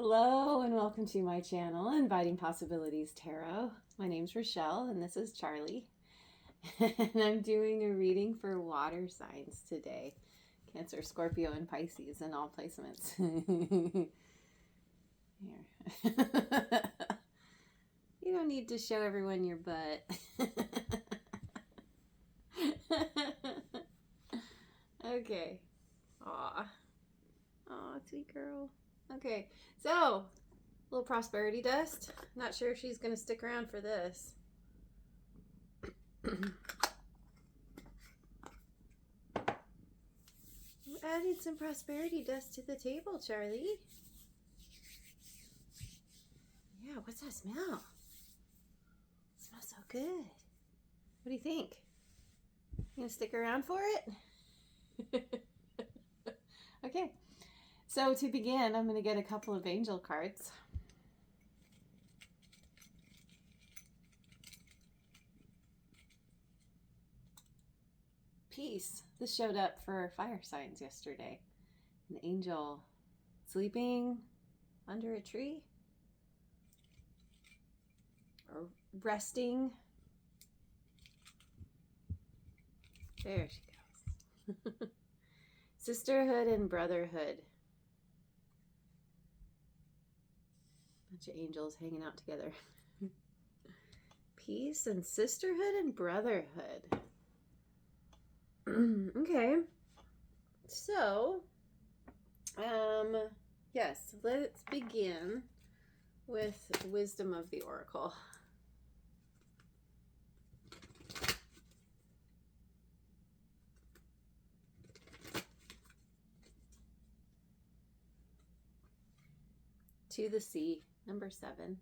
Hello and welcome to my channel, Inviting Possibilities Tarot. My name's Rochelle and this is Charlie. And I'm doing a reading for water signs today. Cancer, Scorpio, and Pisces in all placements. Here. You don't need to show everyone your butt. Okay. Aw, sweet girl. Okay, so little prosperity dust. Not sure if she's going to stick around for this. You added some prosperity dust to the table, Charlie. Yeah, what's that smell? It smells so good. What do you think? You gonna stick around for it? Okay. So to begin, I'm going to get a couple of angel cards. Peace. This showed up for fire signs yesterday. An angel sleeping under a tree or resting. There she goes. Sisterhood and brotherhood. Bunch of angels hanging out together. Peace and sisterhood and brotherhood. Okay. So, yes, let's begin with wisdom of the oracle. To the sea, number 7.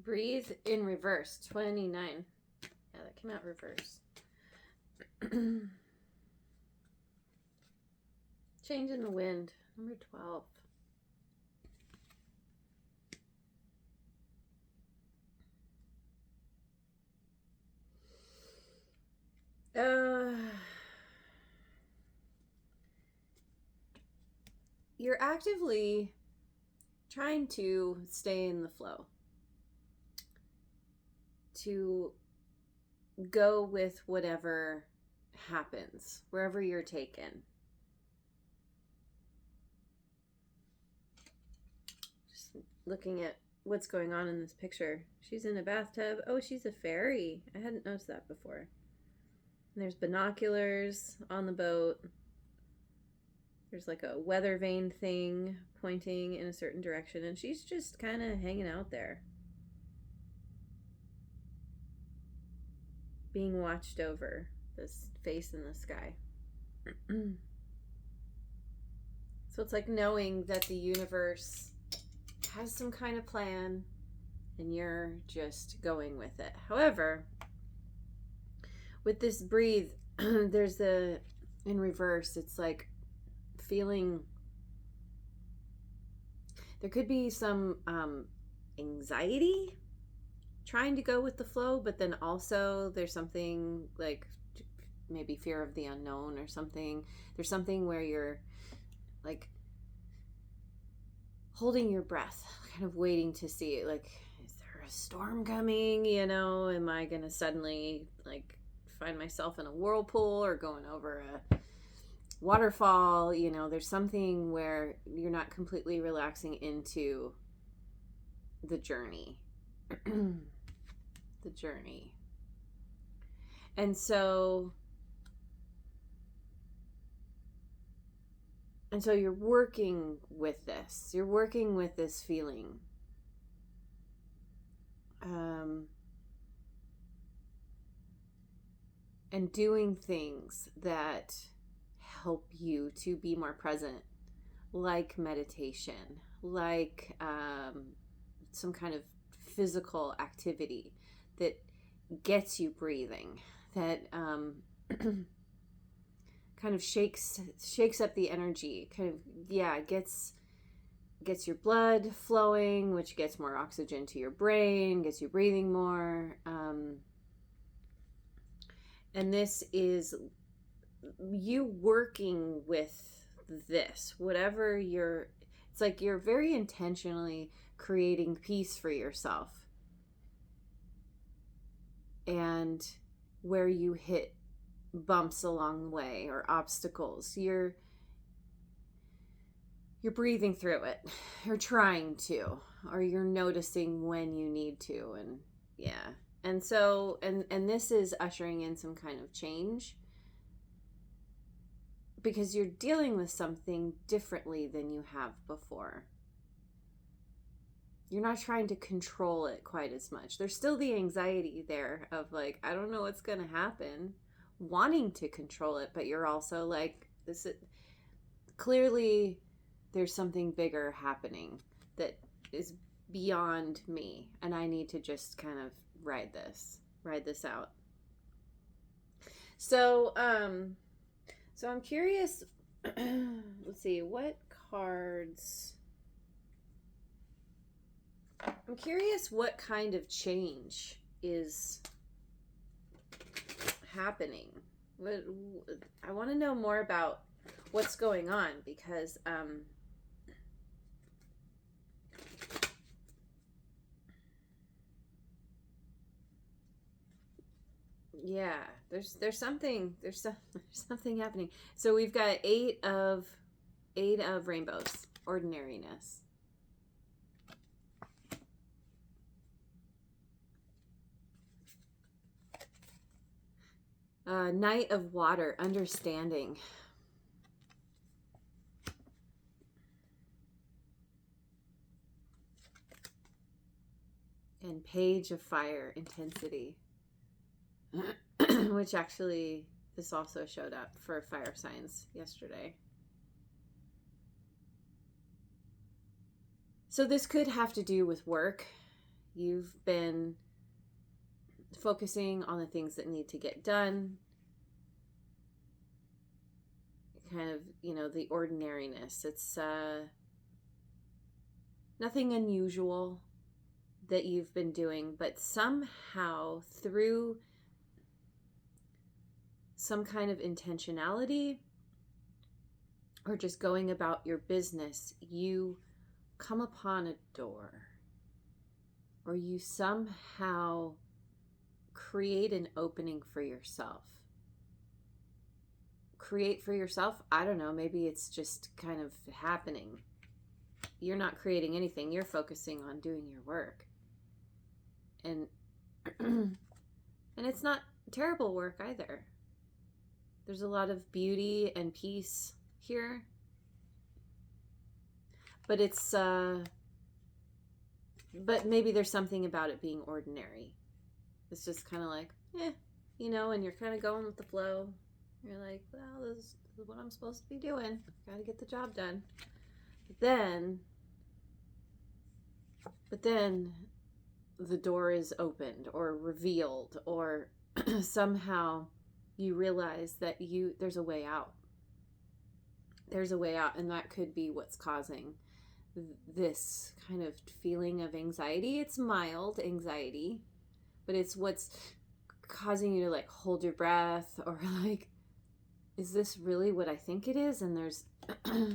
Breathe in reverse, 29. Yeah, that came out reverse. Change in the wind, number 12. You're actively trying to stay in the flow, to go with whatever happens, wherever you're taken. Just looking at what's going on in this picture. She's in a bathtub. Oh, she's a fairy. I hadn't noticed that before. And there's binoculars on the boat. There's like a weather vane thing pointing in a certain direction, and she's just kind of hanging out there, being watched over, this face in the sky. So it's like knowing that the universe has some kind of plan and you're just going with it. However, with this breathe, there's the, in reverse, it's like feeling, there could be some anxiety trying to go with the flow, but then also there's something like maybe fear of the unknown or something. There's something where you're like holding your breath, kind of waiting to see, like, is there a storm coming? You know, am I gonna suddenly like find myself in a whirlpool or going over a waterfall? You know, there's something where you're not completely relaxing into the journey. The journey. And so you're working with this. You're working with this feeling. And doing things that help you to be more present, like meditation, like some kind of physical activity that gets you breathing, that kind of shakes up the energy, kind of, yeah, gets your blood flowing, which gets more oxygen to your brain, gets you breathing more. And this is you working with this, whatever it's like you're very intentionally creating peace for yourself. And where you hit bumps along the way or obstacles, you're breathing through it. You're trying to, or you're noticing when you need to. And yeah. And so, and this is ushering in some kind of change, because you're dealing with something differently than you have before. You're not trying to control it quite as much. There's still the anxiety there of like, I don't know what's going to happen, wanting to control it, but you're also like, this is clearly there's something bigger happening that is beyond me, and I need to just kind of ride this out. So I'm curious. Let's see, what cards. I'm curious what kind of change is happening. I want to know more about what's going on, because yeah, there's something happening. So we've got eight of rainbows, ordinariness. Knight of water, understanding. And page of fire, intensity. Which actually, this also showed up for fire signs yesterday. So this could have to do with work. You've been focusing on the things that need to get done. Kind of, the ordinariness. It's nothing unusual that you've been doing, but somehow through some kind of intentionality or just going about your business, you come upon a door, or you somehow create an opening for yourself. Create for yourself, I don't know, maybe it's just kind of happening. You're not creating anything, you're focusing on doing your work. And and it's not terrible work either. There's a lot of beauty and peace here. But it's but maybe there's something about it being ordinary. It's just kind of like, and you're kind of going with the flow. You're like, well, this is what I'm supposed to be doing. Got to get the job done. But then the door is opened or revealed, or somehow you realize that there's a way out. There's a way out, and that could be what's causing this kind of feeling of anxiety. It's mild anxiety, but it's what's causing you to like hold your breath, or like, is this really what I think it is? And there's, I don't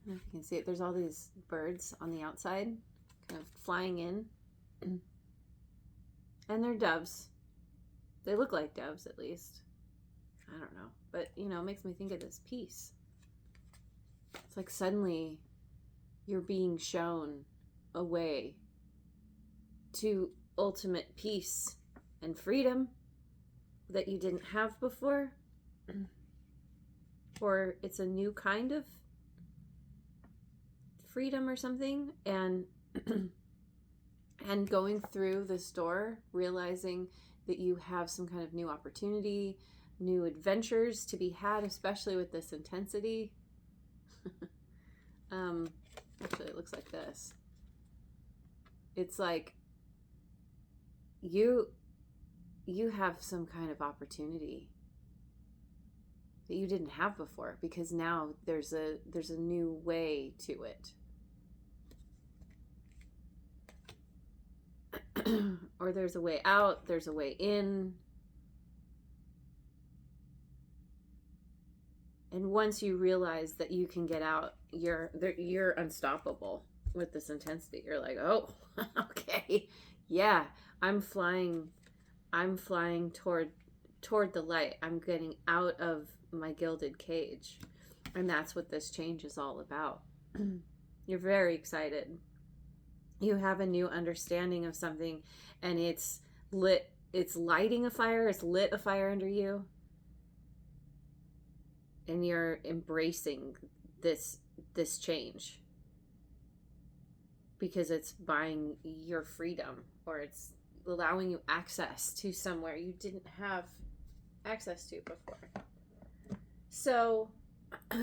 know if you can see it, there's all these birds on the outside kind of flying in. And they're doves. They look like doves, at least. I don't know. But, it makes me think of this peace. It's like suddenly you're being shown a way to ultimate peace and freedom that you didn't have before. Or it's a new kind of freedom or something. And and going through this door, realizing that you have some kind of new opportunity, new adventures to be had, especially with this intensity. Actually, it looks like this. It's like you have some kind of opportunity that you didn't have before, because now there's a new way to it. Or there's a way out, there's a way in. And once you realize that you can get out, you're unstoppable with this intensity. You're like, oh, okay, yeah, I'm flying toward the light. I'm getting out of my gilded cage. And that's what this change is all about. You're very excited. You have a new understanding of something, and it's lighting a fire, it's lit a fire under you. And you're embracing this change because it's buying your freedom, or it's allowing you access to somewhere you didn't have access to before. So let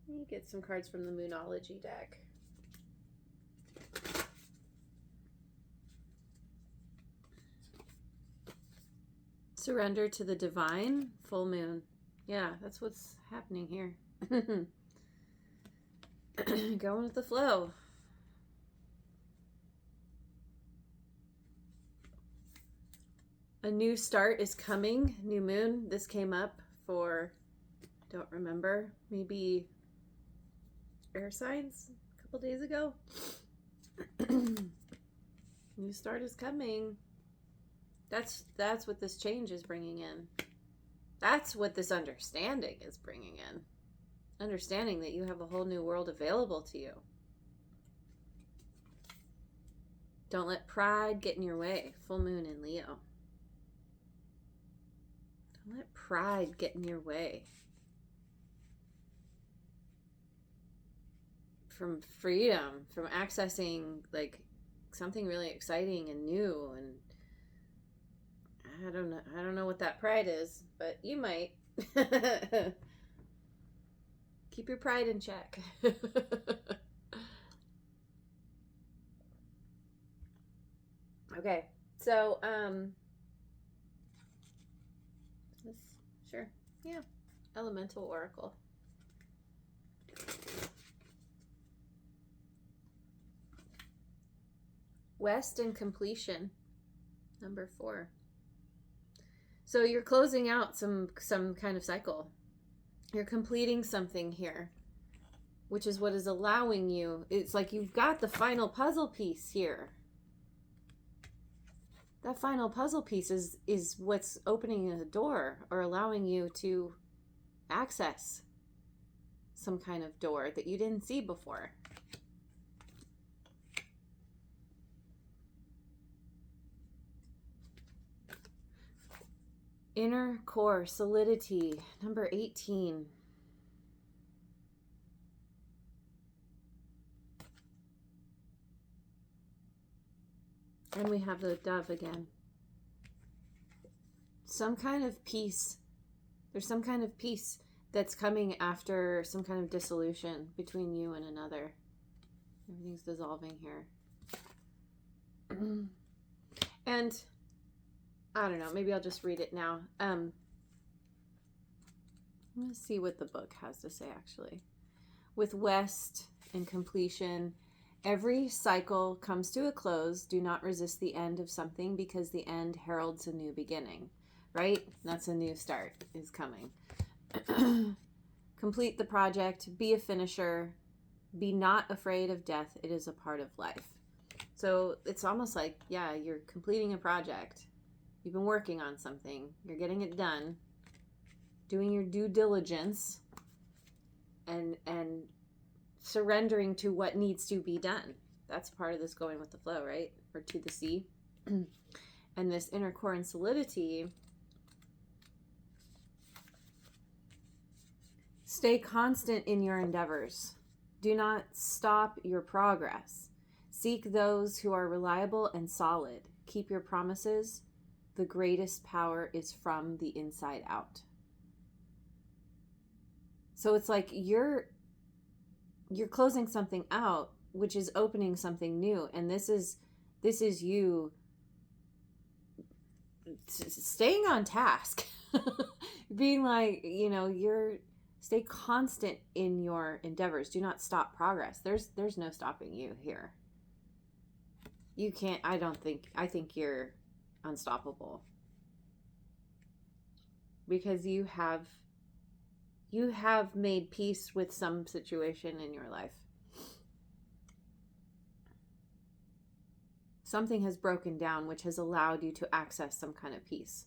me get some cards from the Moonology deck. Surrender to the divine, full moon. Yeah, that's what's happening here. Going with the flow. A new start is coming. New moon. This came up for, don't remember, maybe air signs a couple days ago. New start is coming. That's what this change is bringing in. That's what this understanding is bringing in. Understanding that you have a whole new world available to you. Don't let pride get in your way. Full moon in Leo. Don't let pride get in your way. From freedom, from accessing like something really exciting and new, and I don't know what that pride is, but you might. Keep your pride in check. Okay, so sure, yeah, Elemental Oracle. West and completion, number 4. So you're closing out some kind of cycle. You're completing something here, which is what is allowing you. It's like you've got the final puzzle piece here. That final puzzle piece is what's opening a door or allowing you to access some kind of door that you didn't see before. Inner core solidity, number 18. And we have the dove again. Some kind of peace. There's some kind of peace that's coming after some kind of dissolution between you and another. Everything's dissolving here. And I don't know, maybe I'll just read it now. I'm going to see what the book has to say, actually. With West and completion, every cycle comes to a close. Do not resist the end of something, because the end heralds a new beginning, right? That's a new start is coming. Complete the project. Be a finisher. Be not afraid of death. It is a part of life. So it's almost like, yeah, you're completing a project. You've been working on something. You're getting it done. Doing your due diligence. And surrendering to what needs to be done. That's part of this going with the flow, right? Or to the sea. And this inner core and solidity. Stay constant in your endeavors. Do not stop your progress. Seek those who are reliable and solid. Keep your promises. The greatest power is from the inside out. So it's like you're closing something out, which is opening something new. And this is you staying on task. Being like, you're stay constant in your endeavors. Do not stop progress. There's no stopping you here. You can't, I think you're unstoppable. Because you have made peace with some situation in your life. Something has broken down, which has allowed you to access some kind of peace.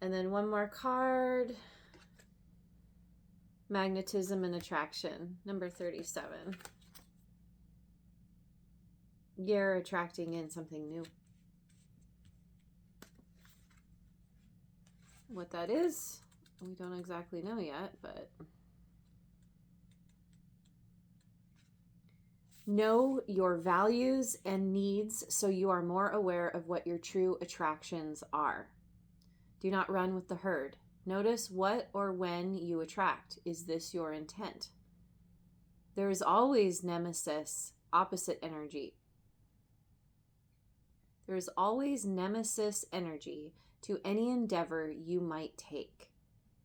And then one more card. Magnetism and attraction, number 37. You're attracting in something new. What that is, we don't exactly know yet, but know your values and needs so you are more aware of what your true attractions are. Do not run with the herd. Notice what or when you attract. Is this your intent? There is always nemesis, opposite energy. There is always nemesis energy to any endeavor you might take.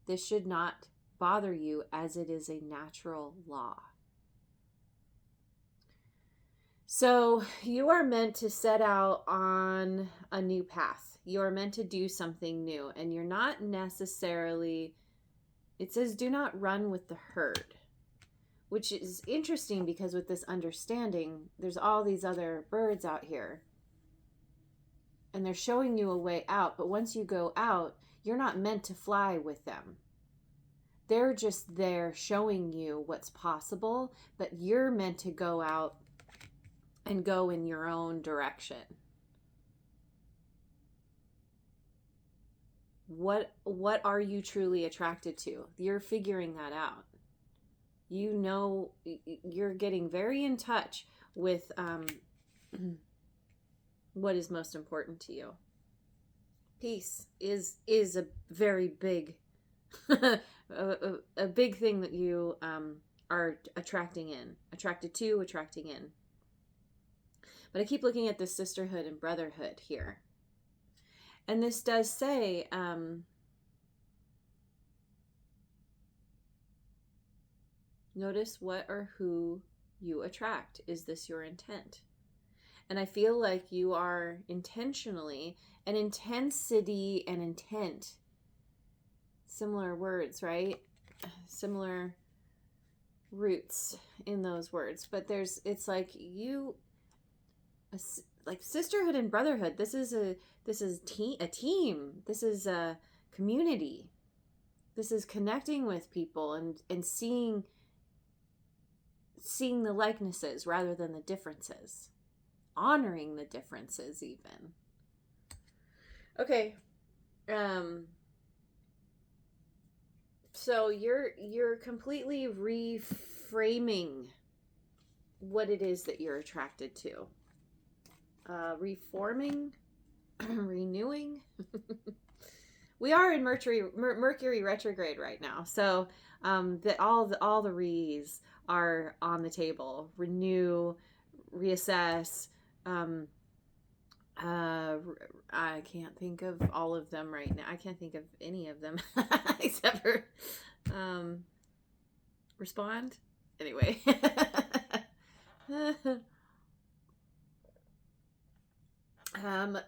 This should not bother you as it is a natural law. So you are meant to set out on a new path. You are meant to do something new, and you're not necessarily, it says do not run with the herd, which is interesting because with this understanding, there's all these other birds out here and they're showing you a way out. But once you go out, you're not meant to fly with them. They're just there showing you what's possible, but you're meant to go out and go in your own direction. What are you truly attracted to? You're figuring that out. You know, you're getting very in touch with what is most important to you. Peace is a very big a big thing that you are attracting in. But I keep looking at this sisterhood and brotherhood here. And this does say, notice what or who you attract. Is this your intent? And I feel like you are intentionally, and intensity and intent, similar words, right? Similar roots in those words. But it's like like sisterhood and brotherhood. This is a team. This is a community. This is connecting with people and seeing the likenesses rather than the differences. Honoring the differences even. Okay. So you're completely reframing what it is that you're attracted to. Reforming, renewing. We are in Mercury retrograde right now, so all the re's are on the table. Renew, reassess. I can't think of all of them right now. I can't think of any of them except for respond. Anyway.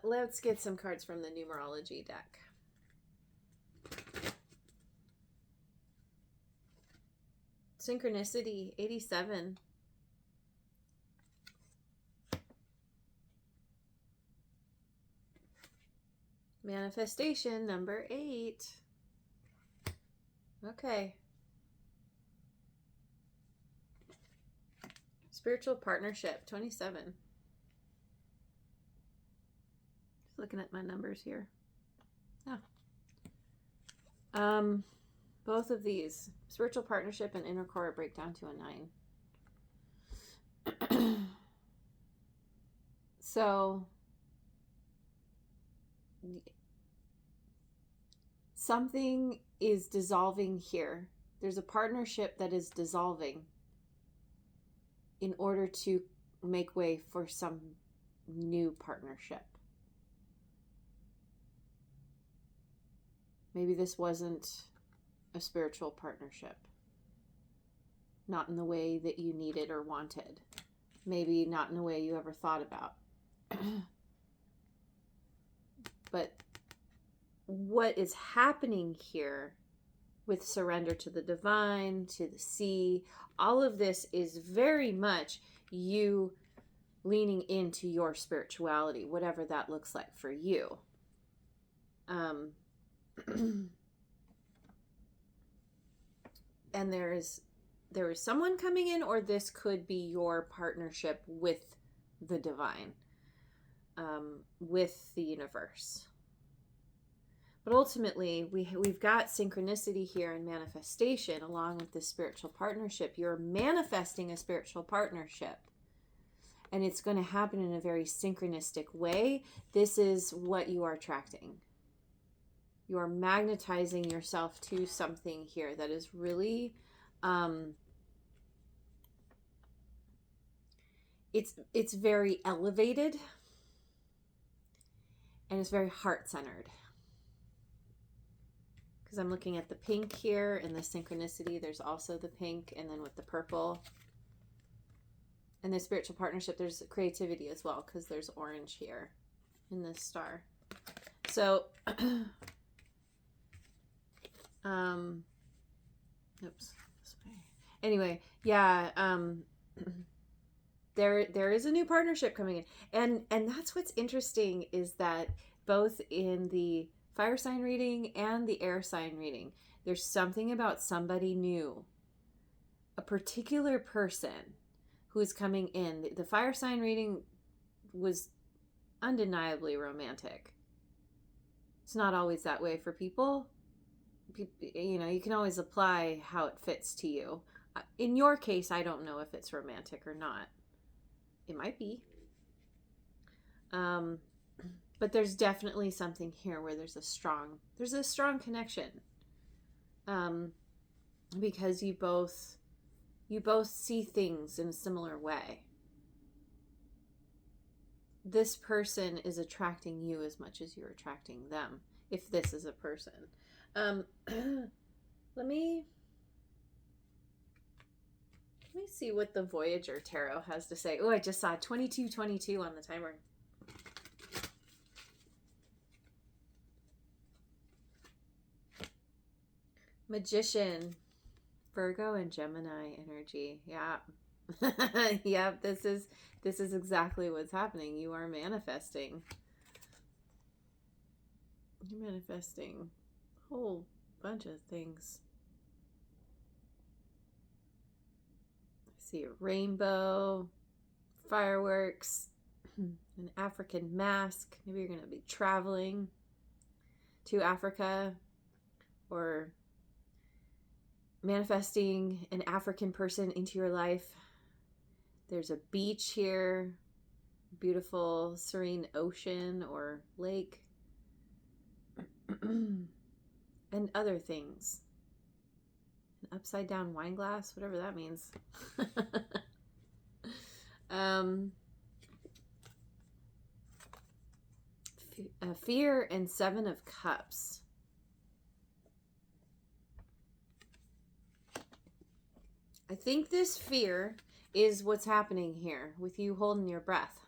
Let's get some cards from the numerology deck. Synchronicity 87. Manifestation number 8. Okay. Spiritual partnership 27. Just looking at my numbers here. Oh. Both of these, spiritual partnership and inner core, break down to a 9. So something is dissolving here. There's a partnership that is dissolving in order to make way for some new partnership. Maybe this wasn't a spiritual partnership. Not in the way that you needed or wanted. Maybe not in the way you ever thought about. But what is happening here with surrender to the divine, to the sea, all of this is very much you leaning into your spirituality, whatever that looks like for you. And there is someone coming in, or this could be your partnership with the divine, with the universe. But ultimately, we've got synchronicity here and manifestation along with this spiritual partnership. You're manifesting a spiritual partnership, and it's going to happen in a very synchronistic way. This is what you are attracting. You are magnetizing yourself to something here that is really, it's very elevated, and it's very heart-centered. Because I'm looking at the pink here in the synchronicity. There's also the pink, and then with the purple. And the spiritual partnership, there's creativity as well, because there's orange here in this star. So, oops, this way. Anyway, yeah, there is a new partnership coming in, and that's what's interesting, is that both in the fire sign reading and the air sign reading, there's something about somebody new, a particular person who's coming in. The fire sign reading was undeniably romantic. It's not always that way for people. You know, you can always apply how it fits to you. In your case, I don't know if it's romantic or not. It might be. But there's definitely something here where there's a strong connection. Because you both see things in a similar way. This person is attracting you as much as you're attracting them, if this is a person. Let me see what the Voyager Tarot has to say. Oh, I just saw 2222 on the timer. Magician, Virgo and Gemini energy. Yeah. Yep, this is exactly what's happening. You are manifesting. You're manifesting a whole bunch of things. I see a rainbow, fireworks, an African mask. Maybe you're going to be traveling to Africa, or manifesting an African person into your life. There's a beach here, beautiful serene ocean or lake, and other things. An upside down wine glass, whatever that means. Fear and Seven of Cups. I think this fear is what's happening here with you holding your breath,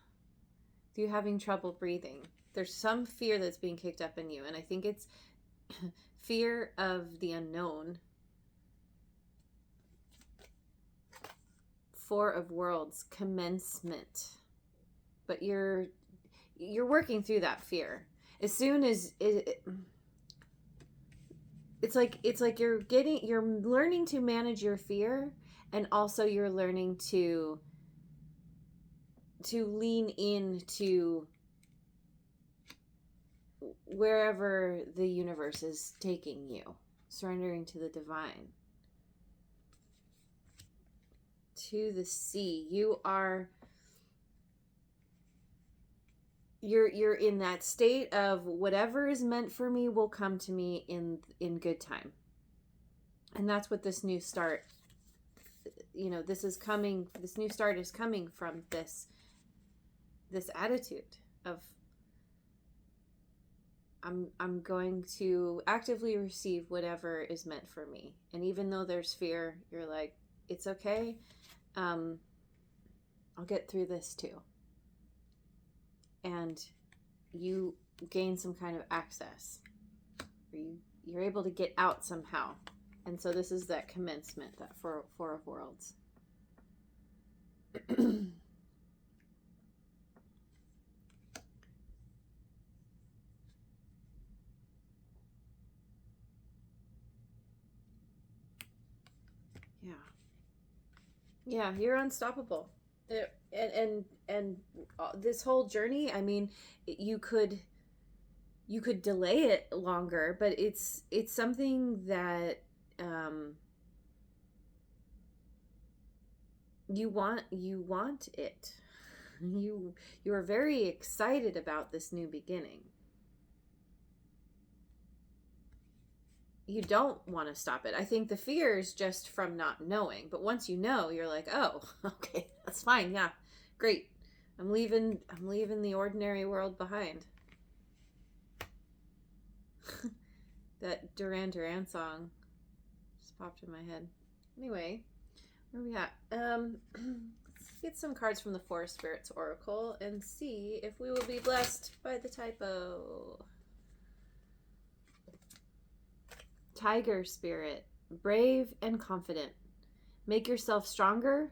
with you having trouble breathing. There's some fear that's being kicked up in you, and I think it's fear of the unknown. Four of Worlds, commencement. But you're working through that fear. As soon as it's like you're learning to manage your fear, and also you're learning to lean into wherever the universe is taking you, surrendering to the divine, to the sea. You're in that state of whatever is meant for me will come to me in good time. And that's what this new start, this new start is coming from this attitude of I'm going to actively receive whatever is meant for me. And even though there's fear, you're like, it's okay. I'll get through this too. And you gain some kind of access. Or you're able to get out somehow. And so this is that commencement, that Four of Worlds. Yeah, you're unstoppable. And this whole journey, I mean, you could delay it longer, but it's something that you want it. You are very excited about this new beginning. You don't want to stop it. I think the fear is just from not knowing. But once you know, you're like, oh, okay, that's fine. Yeah, great. I'm leaving the ordinary world behind. That Duran Duran song just popped in my head. Anyway, where are we at? Let's get some cards from the Forest Spirits Oracle and see if we will be blessed by the typo. Tiger Spirit, brave and confident. Make yourself stronger.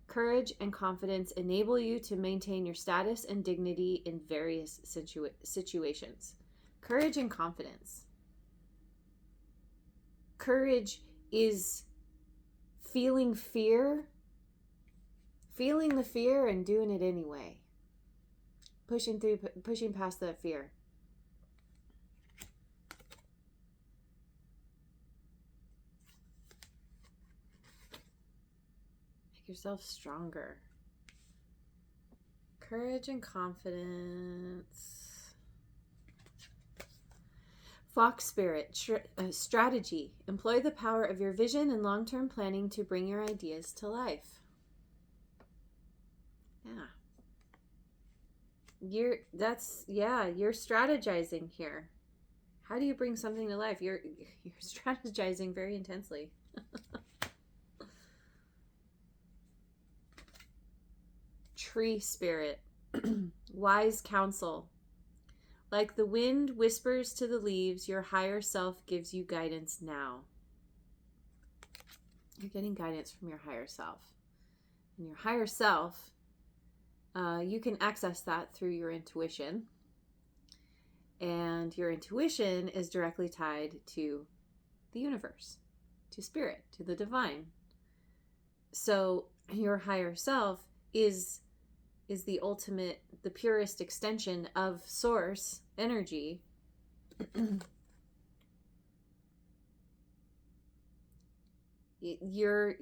Courage and confidence enable you to maintain your status and dignity in various situations. Courage and confidence. Courage is feeling fear, feeling the fear and doing it anyway. Pushing past that fear. Yourself stronger. Courage and confidence. Fox Spirit, strategy. Employ the power of your vision and long-term planning to bring your ideas to life. Yeah. You're strategizing here. How do you bring something to life? You're strategizing very intensely. Tree Spirit, wise counsel. Like the wind whispers to the leaves, your higher self gives you guidance now. You're getting guidance from your higher self. And your higher self, you can access that through your intuition. And your intuition is directly tied to the universe, to spirit, to the divine. So your higher self is the ultimate, the purest extension of source energy. You're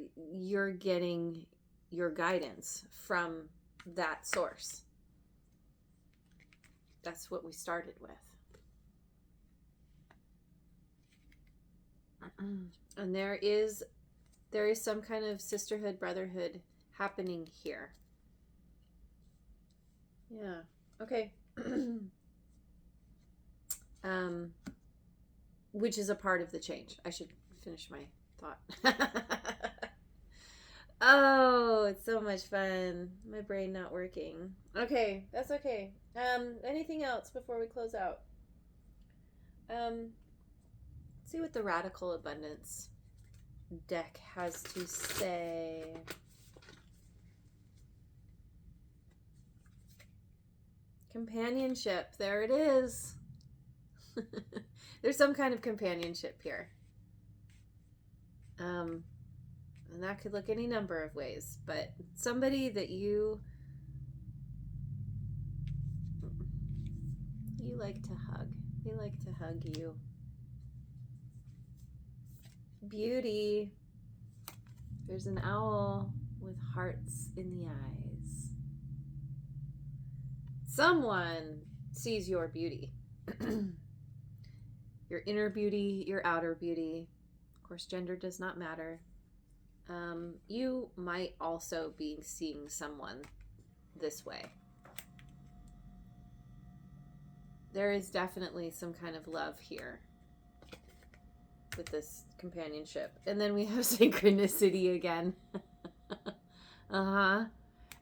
getting your guidance from that source. That's what we started with. And there is some kind of sisterhood, brotherhood happening here. Yeah. Okay. Which is a part of the change. I should finish my thought. Oh, it's so much fun. My brain not working. Okay, that's okay. Anything else before we close out? Let's see what the Radical Abundance deck has to say. Companionship. There it is. There's some kind of companionship here. And that could look any number of ways, but somebody that you like to hug. They like to hug you. Beauty. There's an owl with hearts in the eyes. Someone sees your beauty. Your inner beauty, your outer beauty. Of course, gender does not matter. You might also be seeing someone this way. There is definitely some kind of love here with this companionship. And then we have synchronicity again. Uh-huh.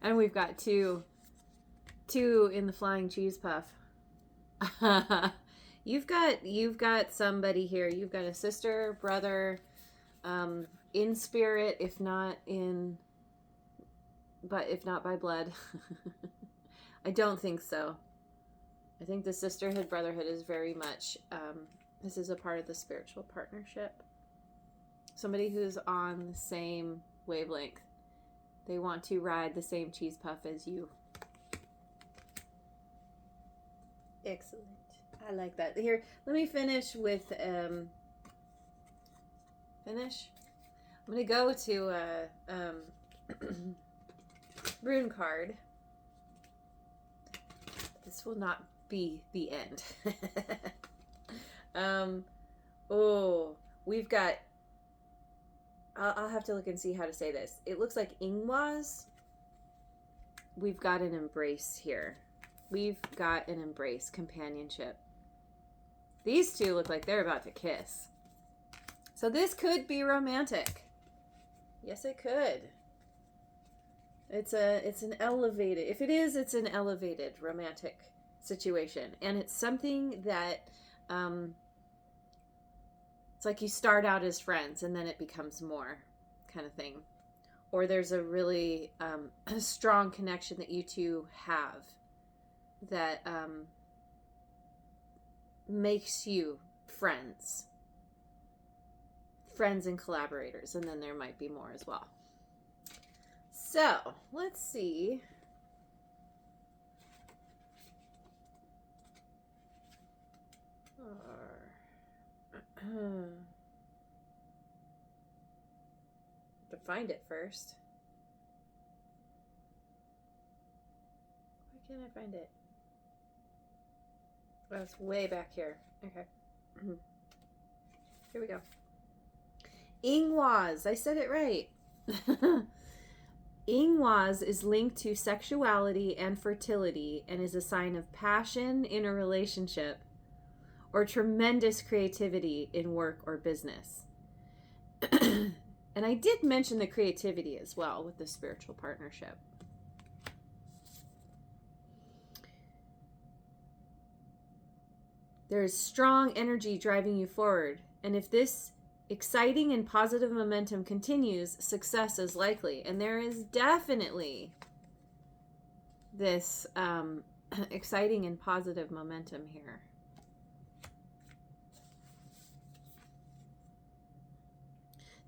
And we've got two in the flying cheese puff. You've got somebody here. You've got a sister, brother, in spirit, if not by blood. I don't think so. I think the sisterhood, brotherhood is very much, this is a part of the spiritual partnership. Somebody who's on the same wavelength. They want to ride the same cheese puff as you. Excellent. I like that. Here, let me finish with, finish? I'm going to go to rune card. This will not be the end. We've got, I'll have to look and see how to say this. It looks like Ingwaz. We've got an embrace here. We've got an embrace, companionship. These two look like they're about to kiss. So this could be romantic. Yes, it could. It's an elevated, if it is, it's an elevated romantic situation. And it's something that, it's like you start out as friends and then it becomes more kind of thing. Or there's a really strong connection that you two have that makes you friends and collaborators, and then there might be more as well. So let's see. To find it first. Why can't I find it? Oh, it's way back here. Okay. Here we go. Ingwaz. I said it right. Ingwaz is linked to sexuality and fertility and is a sign of passion in a relationship or tremendous creativity in work or business. And I did mention the creativity as well with the spiritual partnership. There is strong energy driving you forward. And if this exciting and positive momentum continues, success is likely. And there is definitely this exciting and positive momentum here.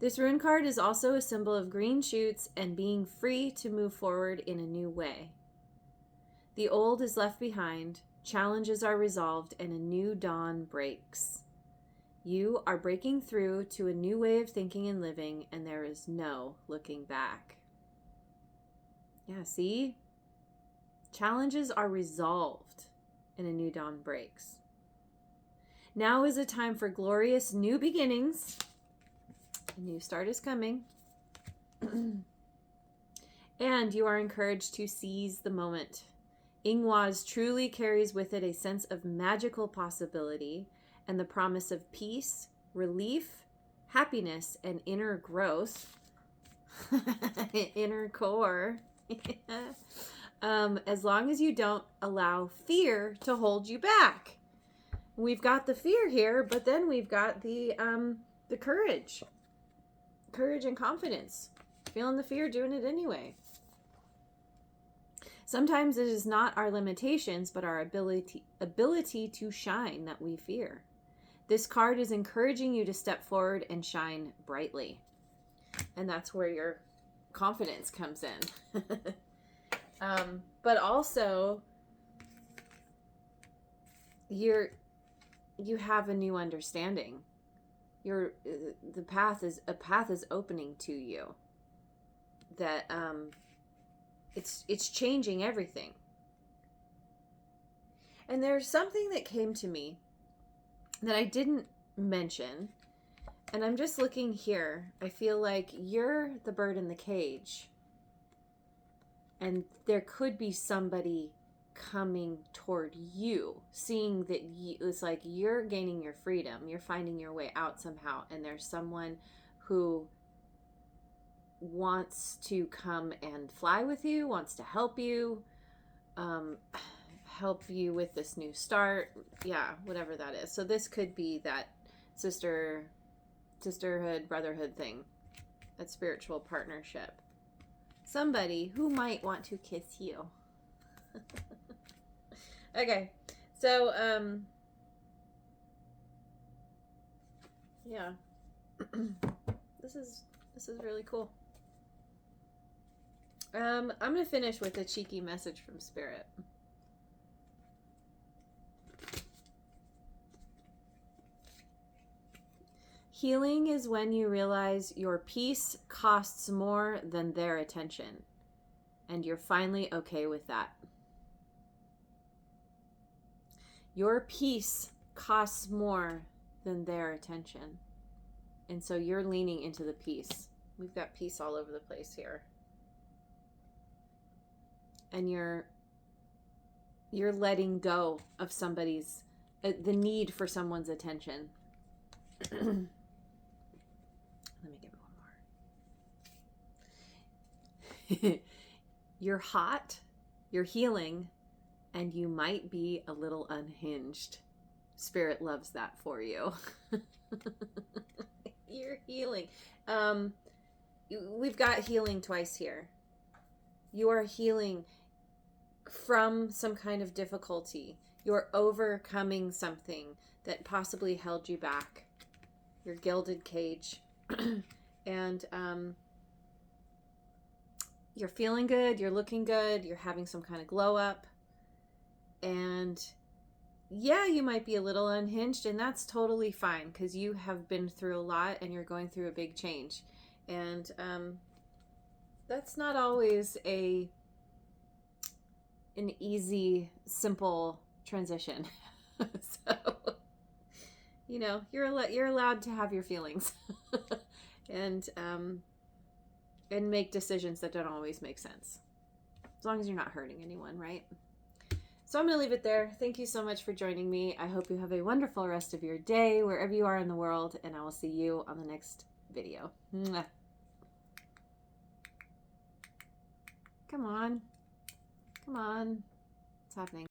This rune card is also a symbol of green shoots and being free to move forward in a new way. The old is left behind, challenges are resolved, and a new dawn breaks. You are breaking through to a new way of thinking and living, and there is no looking back. Yeah, see? Challenges are resolved, and a new dawn breaks. Now is a time for glorious new beginnings. A new start is coming. And you are encouraged to seize the moment. Ingwaz truly carries with it a sense of magical possibility and the promise of peace, relief, happiness, and inner growth. Inner core. As long as you don't allow fear to hold you back. We've got the fear here, but then we've got the courage. Courage and confidence. Feeling the fear, doing it anyway. Sometimes it is not our limitations, but our ability to shine that we fear. This card is encouraging you to step forward and shine brightly. And that's where your confidence comes in. But also, you have a new understanding. A path is opening to you. That it's changing everything. And there's something that came to me that I didn't mention, and I'm just looking here. I feel like you're the bird in the cage, and there could be somebody coming toward you, seeing that it's like you're gaining your freedom, you're finding your way out somehow, and there's someone who wants to come and fly with you, wants to help you, help you with this new start. Yeah, whatever that is. So this could be that sisterhood, brotherhood thing, that spiritual partnership. Somebody who might want to kiss you. Okay, so yeah, this is really cool. I'm gonna finish with a cheeky message from Spirit. Healing is when you realize your peace costs more than their attention, and you're finally okay with that. Your peace costs more than their attention, and so you're leaning into the peace. We've got peace all over the place here. And you're letting go of somebody's, the need for someone's attention. Let me give it one more. You're hot, you're healing, and you might be a little unhinged. Spirit loves that for you. You're healing. We've got healing twice here. You are healing from some kind of difficulty. You're overcoming something that possibly held you back. Your gilded cage. And you're feeling good. You're looking good. You're having some kind of glow up. And yeah, you might be a little unhinged, and that's totally fine because you have been through a lot and you're going through a big change. And that's not always an easy, simple transition. So, you know, you're allowed to have your feelings and make decisions that don't always make sense, as long as you're not hurting anyone, right? So I'm going to leave it there. Thank you so much for joining me. I hope you have a wonderful rest of your day, wherever you are in the world, and I will see you on the next video. Mwah. Come on. Come on. What's happening?